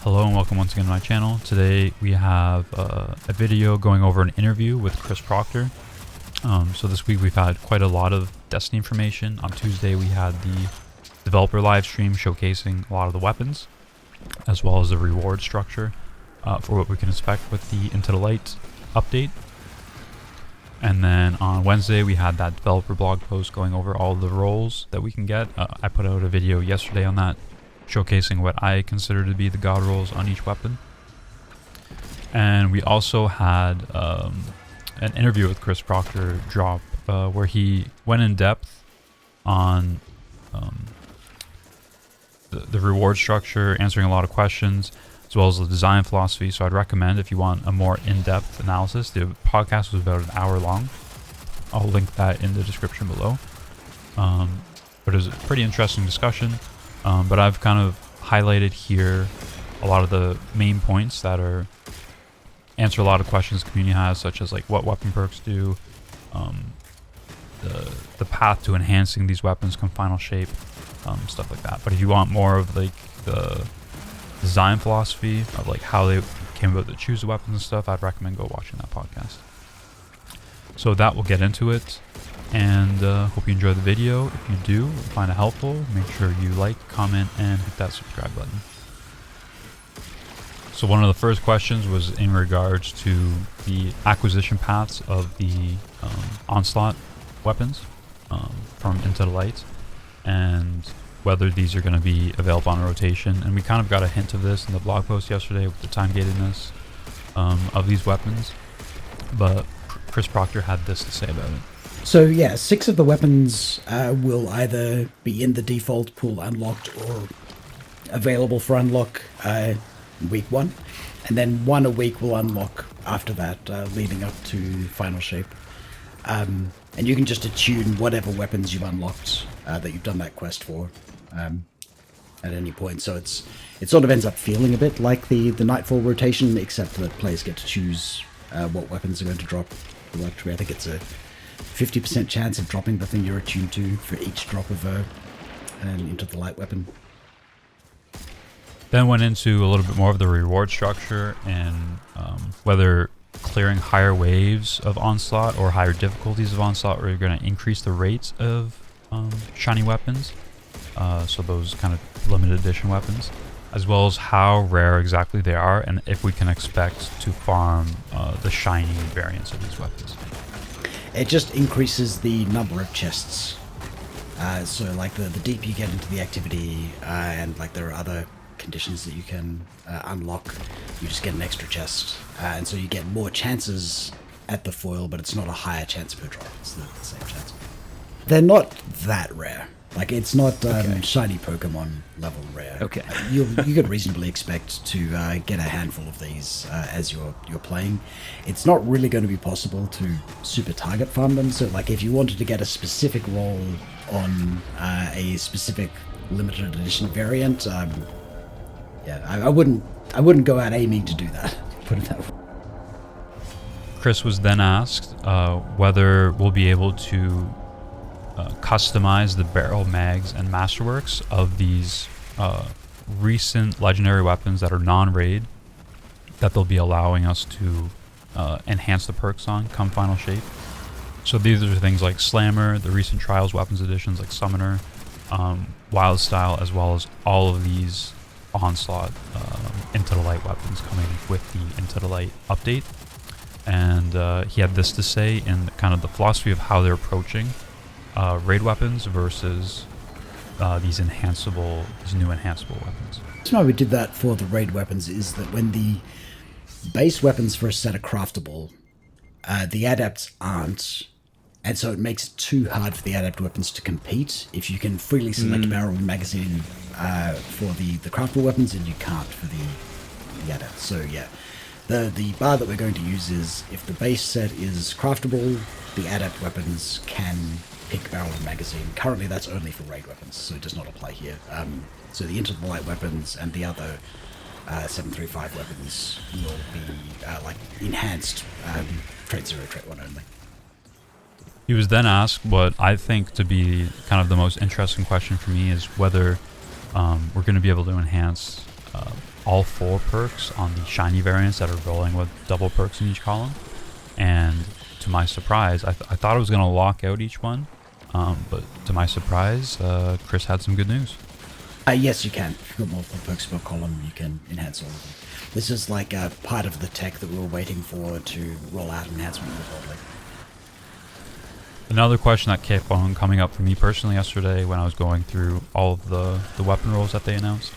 Hello and welcome once again to my channel. Today we have a video going over an interview with Chris Proctor. So this week we've had quite a lot of Destiny information. On Tuesday we had the developer live stream showcasing a lot of the weapons, as well as the reward structure for what we can expect with the Into the Light update. And then on Wednesday we had that developer blog post going over all the roles that we can get. I put out a video yesterday on that, showcasing what I consider to be the god rolls on each weapon. And we also had an interview with Chris Proctor drop where he went in depth on the reward structure, answering a lot of questions, as well as the design philosophy. So I'd recommend, if you want a more in-depth analysis, the podcast was about an hour long. I'll link that in the description below. But it was a pretty interesting discussion. But I've kind of highlighted here a lot of the main points that answer a lot of questions the community has, such as like what weapon perks do, the path to enhancing these weapons come final shape, stuff like that. But if you want more of like the design philosophy of like how they came about to choose the weapons and stuff, I'd recommend go watching that podcast. So that will get into it. And hope you enjoy the video. If you do find it helpful, make sure you like, comment, and hit that subscribe button. So one of the first questions was in regards to the acquisition paths of the Onslaught weapons from Into the Light, and whether these are going to be available on rotation. And we kind of got a hint of this in the blog post yesterday with the time-gatedness of these weapons. But Chris Proctor had this to say about it. So yeah, 6 of the weapons will either be in the default pool unlocked or available for unlock week 1, and then 1 a week will unlock after that, leading up to final shape. And you can just attune whatever weapons you've unlocked that you've done that quest for at any point. So it sort of ends up feeling a bit like the Nightfall rotation, except that players get to choose what weapons are going to drop. I think it's a 50% chance of dropping the thing you're attuned to for each drop of an Into the Light weapon. Then went into a little bit more of the reward structure and whether clearing higher waves of Onslaught or higher difficulties of Onslaught are going to increase the rates of shiny weapons. So those kind of limited edition weapons, as well as how rare exactly they are, and if we can expect to farm the shiny variants of these weapons. It just increases the number of chests. So like the deeper you get into the activity, and like there are other conditions that you can unlock, you just get an extra chest. And so you get more chances at the foil, but it's not a higher chance per drop. It's the same chance. They're not that rare. Like, it's not shiny Pokemon level rare. Okay. You could reasonably expect to get a handful of these as you're playing. It's not really going to be possible to super target farm them. So, like, if you wanted to get a specific roll on a specific limited edition variant, yeah, I wouldn't go out aiming to do that. Put it that way. Chris was then asked whether we'll be able to customize the barrel, mags, and masterworks of these recent legendary weapons that are non-raid, that they'll be allowing us to enhance the perks on come final shape. So these are things like Slammer, the recent Trials weapons editions like Summoner, Wild Style, as well as all of these Onslaught Into the Light weapons coming with the Into the Light update. And he had this to say in kind of the philosophy of how they're approaching raid weapons versus these new enhanceable weapons. The reason why we did that for the raid weapons is that when the base weapons for a set are craftable, the adepts aren't, and so it makes it too hard for the adept weapons to compete. If you can freely select barrel and magazine for the craftable weapons, and you can't for the adepts. So yeah, the bar that we're going to use is if the base set is craftable, the adept weapons can pick barrel and magazine. Currently that's only for raid weapons, so it does not apply here. So the Into the Light weapons and the other 735 weapons will be like enhanced trait 0, trait 1 only. He was then asked what I think to be kind of the most interesting question for me is whether we're going to be able to enhance all 4 perks on the shiny variants that are rolling with double perks in each column. And to my surprise, I thought I was going to lock out each one, but to my surprise, Chris had some good news. Yes, you can. If you've got multiple perks per column, you can enhance all of them. This is like part of the tech that we were waiting for to roll out enhancement more broadly. Another question that kept on coming up for me personally yesterday when I was going through all of the weapon rolls that they announced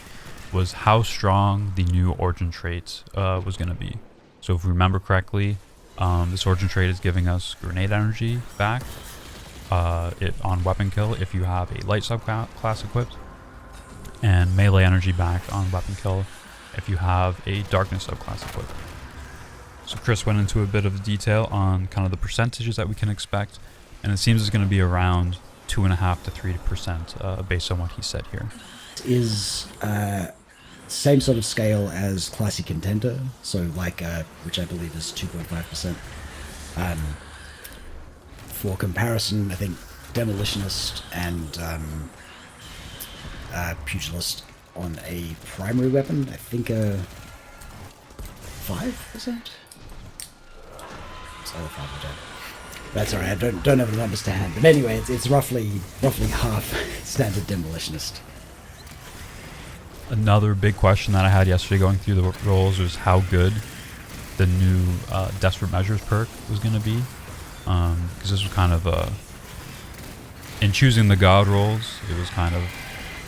was how strong the new origin trait was going to be. So if we remember correctly, this origin trait is giving us grenade energy back on weapon kill if you have a light subclass equipped, and melee energy back on weapon kill if you have a darkness subclass equipped. So Chris went into a bit of detail on kind of the percentages that we can expect, and it seems it's going to be around 2.5 to 3% based on what he said here. Is same sort of scale as Classy Contender, so like which I believe is 2.5%. For comparison, I think Demolitionist and Pugilist on a primary weapon, I think 5%. So 5%. That's alright. I don't have the numbers to hand, but anyway, it's roughly half standard Demolitionist. Another big question that I had yesterday going through the rolls was how good the new Desperate Measures perk was going to be, because this was kind of in choosing the god rolls, it was kind of,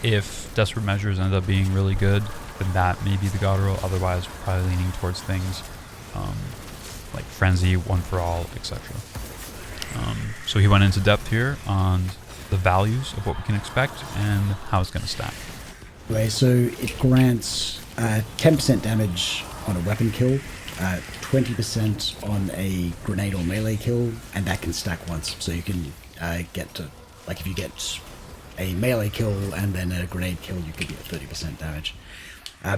if Desperate Measures ended up being really good, then that may be the god roll. Otherwise, we're probably leaning towards things like Frenzy, One for All, etc. So he went into depth here on the values of what we can expect and how it's going to stack. Anyway, so it grants 10% damage on a weapon kill, 20% on a grenade or melee kill, and that can stack once. So you can get to, like if you get a melee kill and then a grenade kill, you could get 30% damage. I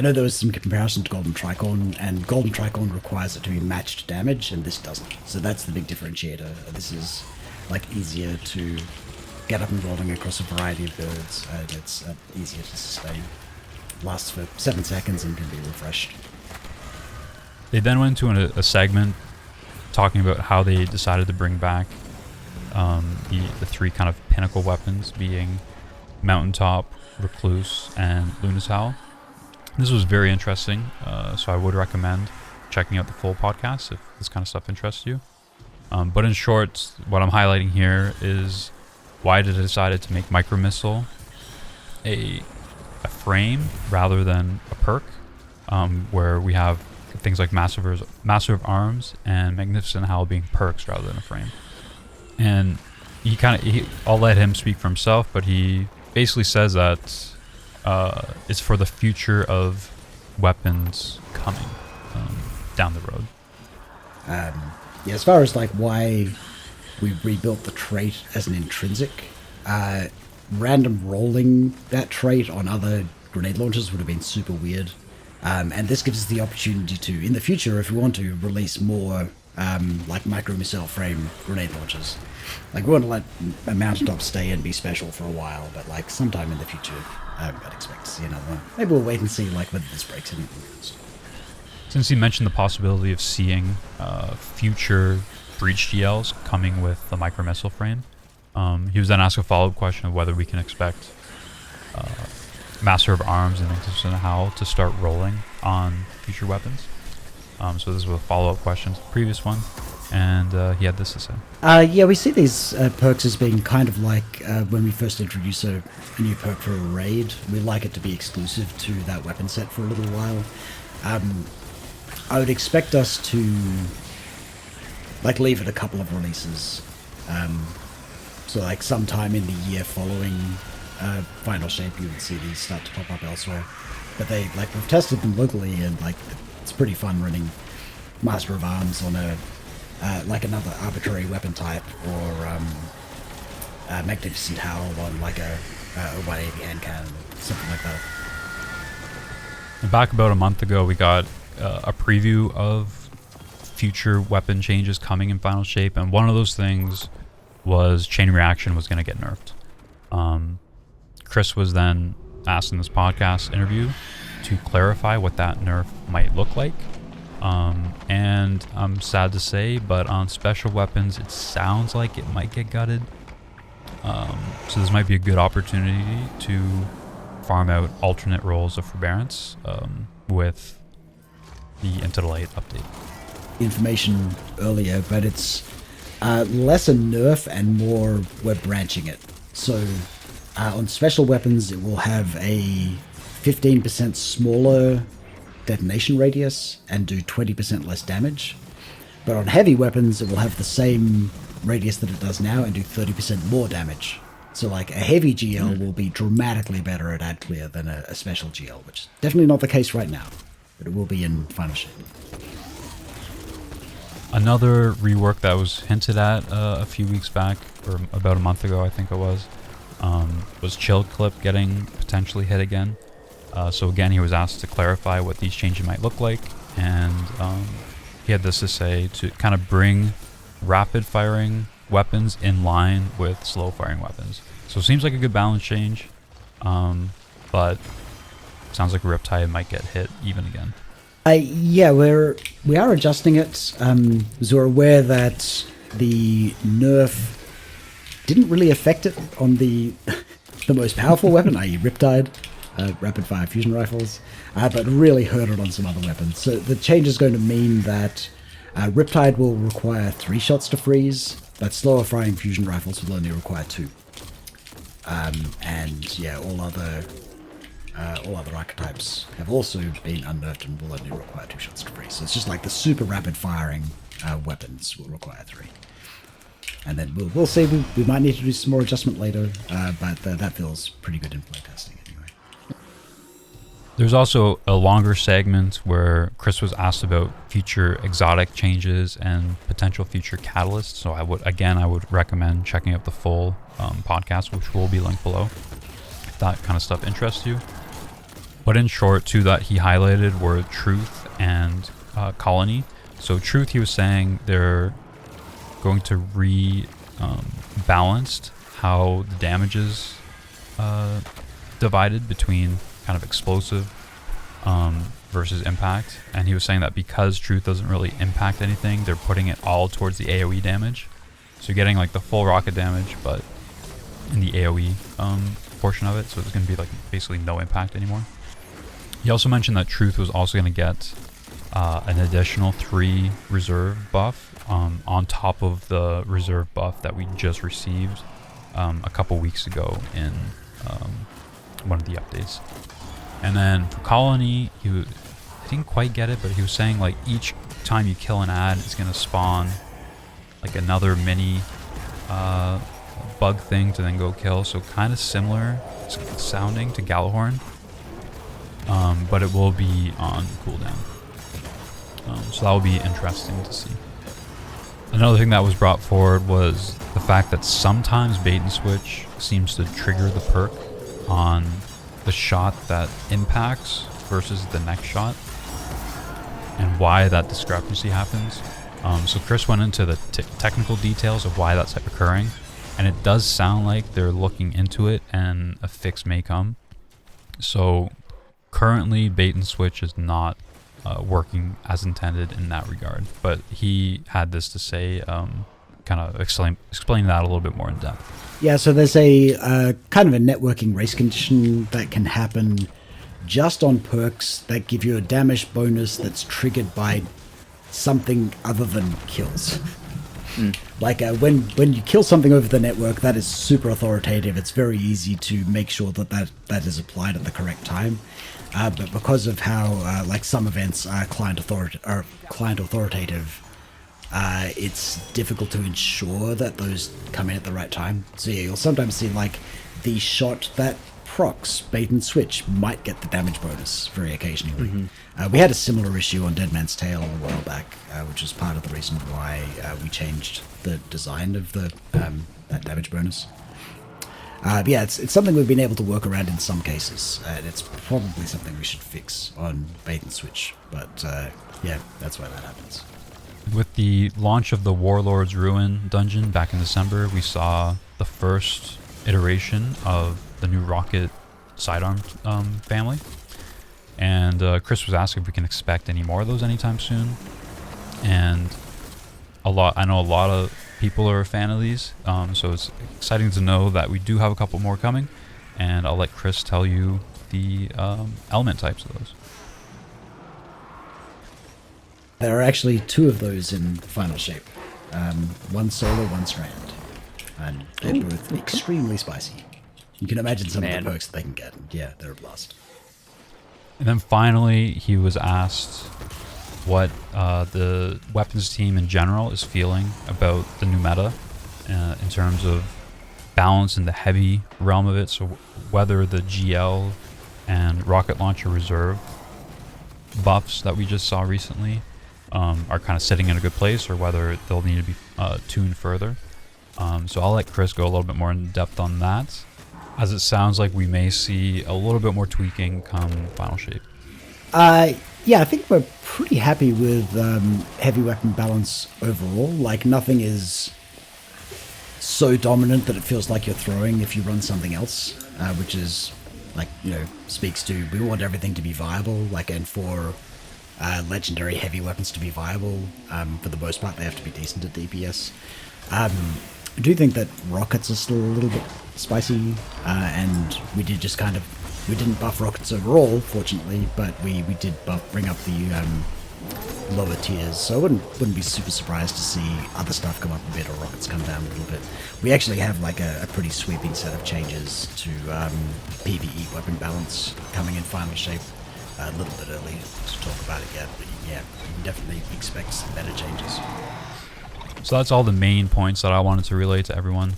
know there was some comparison to Golden Tricorn, and Golden Tricorn requires it to be matched damage, and this doesn't. So that's the big differentiator. This is like easier to get up and rolling across a variety of builds. It's easier to sustain. Lasts for 7 seconds and can be refreshed. They then went into a segment talking about how they decided to bring back the 3 kind of pinnacle weapons, being Mountaintop, Recluse, and Lunatal. This was very interesting, so I would recommend checking out the full podcast if this kind of stuff interests you. But in short, what I'm highlighting here is why they decided to make Micro Missile a frame rather than a perk, where we have things like Massive Arms and Magnificent Howl being perks rather than a frame. And I'll let him speak for himself, but he basically says that it's for the future of weapons coming down the road. Yeah, as far as like why we rebuilt the trait as an intrinsic, random rolling that trait on other grenade launchers would have been super weird. And this gives us the opportunity to, in the future, if we want to, release more like micro missile frame grenade launchers. Like we want to let a Mountaintop stay and be special for a while, but like sometime in the future, I'd expect to see another one. Maybe we'll wait and see like whether this breaks anything else. Since he mentioned the possibility of seeing future breach GLs coming with the micro missile frame, he was then asked a follow-up question of whether we can expect Master of Arms and Magnificent Howl to start rolling on future weapons. So this was a follow-up question to the previous one, and he had this to say. Yeah, we see these perks as being kind of like when we first introduce a new perk for a raid. We like it to be exclusive to that weapon set for a little while. I would expect us to like leave it a couple of releases. So like sometime in the year following Final Shape, you would see these start to pop up elsewhere. But we've tested them locally, and like it's pretty fun running Master of Arms on a like another arbitrary weapon type, or Magnificent Howl on like a 180 hand cannon, something like that. And back about a month ago, we got a preview of future weapon changes coming in Final Shape, and one of those things was Chain Reaction was going to get nerfed. Chris was then asked in this podcast interview to clarify what that nerf might look like. And I'm sad to say, but on special weapons, it sounds like it might get gutted. So this might be a good opportunity to farm out alternate roles of forbearance with the Into the Light update. Information earlier, but it's less a nerf and more we're branching it. So on special weapons, it will have a 15% smaller detonation radius and do 20% less damage. But on heavy weapons, it will have the same radius that it does now and do 30% more damage. So like a heavy GL will be dramatically better at ad clear than a special GL, which is definitely not the case right now, but it will be in final shape. Another rework that was hinted at a few weeks back, or about a month ago I think it was Chilled Clip getting potentially hit again. So again, he was asked to clarify what these changes might look like, and he had this to say to kind of bring rapid firing weapons in line with slow firing weapons. So it seems like a good balance change, but sounds like Riptide might get hit even again. Yeah, we are adjusting it. So we're aware that the nerf didn't really affect it on the most powerful weapon, i.e. Riptide, rapid fire fusion rifles, but really hurt it on some other weapons. So the change is going to mean that Riptide will require 3 shots to freeze, but slower firing fusion rifles will only require 2. And yeah, all other archetypes have also been unnerfed and will only require 2 shots to freeze. So it's just like the super rapid firing weapons will require 3. And then we'll see. We might need to do some more adjustment later, but that feels pretty good in playtesting anyway. There's also a longer segment where Chris was asked about future exotic changes and potential future catalysts. So I would recommend checking out the full podcast, which will be linked below, if that kind of stuff interests you. But in short, two that he highlighted were Truth and Colony. So Truth, he was saying they're going to balanced how the damage is divided between kind of explosive versus impact. And he was saying that because Truth doesn't really impact anything, they're putting it all towards the AoE damage. So you're getting like the full rocket damage, but in the AoE portion of it. So there's going to be like basically no impact anymore. He also mentioned that Truth was also going to get an additional 3 reserve buff on top of the reserve buff that we just received a couple weeks ago in one of the updates. And then for Colony, I didn't quite get it, but he was saying like each time you kill an ad, it's going to spawn like another mini bug thing to then go kill. So kind of similar sounding to Gallahorn, but it will be on cooldown. So that will be interesting to see. Another thing that was brought forward was the fact that sometimes bait and switch seems to trigger the perk on the shot that impacts versus the next shot, and why that discrepancy happens. So Chris went into the technical details of why that's occurring, and it does sound like they're looking into it and a fix may come. So currently bait and switch is not working as intended in that regard, but he had this to say, kind of explain that a little bit more in depth. Yeah, so there's a kind of a networking race condition that can happen just on perks that give you a damage bonus that's triggered by something other than kills. Like when you kill something over the network, that is super authoritative. It's very easy to make sure that is applied at the correct time. But because of how like some events are client authoritative, it's difficult to ensure that those come in at the right time. So yeah, you'll sometimes see like the shot that procs bait and switch might get the damage bonus very occasionally. We had a similar issue on Dead Man's Tale a while back, which was part of the reason why we changed the design of the that damage bonus. But yeah, it's something we've been able to work around in some cases, and it's probably something we should fix on bait and switch. But yeah, that's why that happens. With the launch of the Warlord's Ruin dungeon back in December, we saw the first iteration of the new Rocket Sidearm family. And Chris was asking if we can expect any more of those anytime soon. And I know a lot of people are a fan of these, so it's exciting to know that we do have a couple more coming. And I'll let Chris tell you the element types of those. There are actually 2 of those in final shape. One solar, one strand. And they're both extremely spicy. You can imagine some of the perks that they can get. Yeah, they're a blast. And then finally, he was asked what the weapons team in general is feeling about the new meta in terms of balance in the heavy realm of it. So whether the GL and rocket launcher reserve buffs that we just saw recently are kind of sitting in a good place, or whether they'll need to be tuned further. So I'll let Chris go a little bit more in depth on that, as it sounds like we may see a little bit more tweaking come final shape. Yeah, I think we're pretty happy with heavy weapon balance overall. Like, nothing is so dominant that it feels like you're throwing if you run something else, which is, like, speaks to, we want everything to be viable, like, and for legendary heavy weapons to be viable, for the most part, they have to be decent at DPS. I do think that rockets are still a little bit spicy, and we didn't buff rockets overall, fortunately, but we did bring up the lower tiers, so I wouldn't be super surprised to see other stuff come up a bit or rockets come down a little bit. We actually have like a pretty sweeping set of changes to PvE weapon balance coming in final shape. A little bit early to talk about it yet, but yeah, you can definitely expect some better changes. So that's all the main points that I wanted to relay to everyone.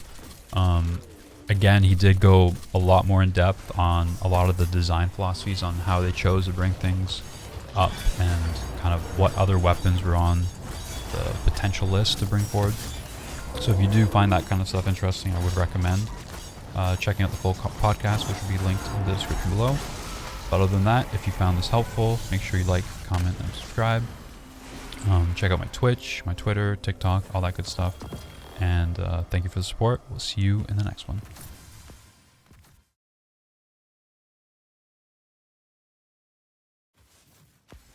Again, he did go a lot more in depth on a lot of the design philosophies on how they chose to bring things up and kind of what other weapons were on the potential list to bring forward. So if you do find that kind of stuff interesting, I would recommend checking out the full podcast, which will be linked in the description below. But other than that, if you found this helpful, make sure you like, comment, and subscribe. Check out my Twitch, my Twitter, TikTok, all that good stuff. And thank you for the support. We'll see you in the next one.